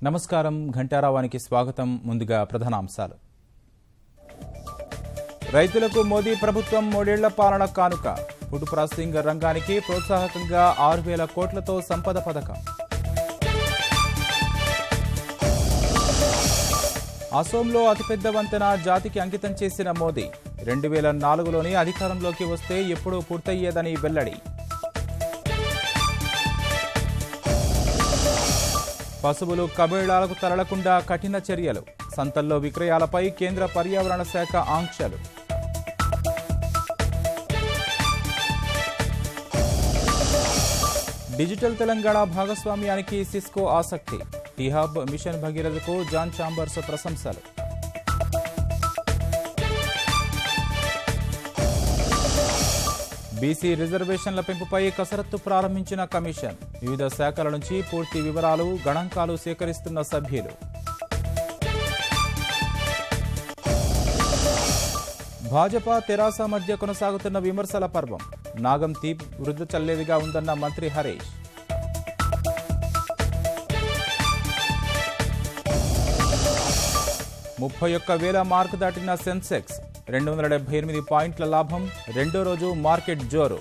నమస్కారం ఘంటారావానికి స్వాగతం. ముందుగా ప్రధానాంశాలు. రైతులకు మోదీ ప్రభుత్వం 3 ఏళ్ల పాలన కానుక. ఫుడ్ ప్రాసెసింగ్ రంగానికి ప్రోత్సాహకంగా 6,000 కోట్లతో సంపద పథకం. అసోంలో అతిపెద్ద వంతెన జాతికి అంకితం చేసిన మోదీ 2004లోని అధికారంలోకి వస్తే ఎప్పుడూ పూర్తయ్యేదని వెల్లడి. పశువులు కబేళాలకు తరలకుండా కఠిన చర్యలు. సంతల్లో విక్రయాలపై కేంద్ర పర్యావరణ శాఖ ఆంక్షలు. డిజిటల్ తెలంగాణ భాగస్వామ్యానికి సిస్కో ఆసక్తి. టీహబ్ మిషన్ భగీరథకు జాన్ చాంబర్స్ ప్రశంసలు. బీసీ రిజర్వేషన్ల పెంపుపై కసరత్తు ప్రారంభించిన కమిషన్. వివిధ శాఖల నుంచి పూర్తి వివరాలు, గణాంకాలు సేకరిస్తున్న సభ్యులు. భాజపా తెరాస మధ్య కొనసాగుతున్న విమర్శల పర్వం. నాగం తీప్ వృద్ధి చల్లేదిగా ఉందన్న మంత్రి హరీష్. $31,000 మార్కు దాటిన సెన్సెక్స్ 278 పాయింట్ల లాభం. రెండో రోజు మార్కెట్ జోరు.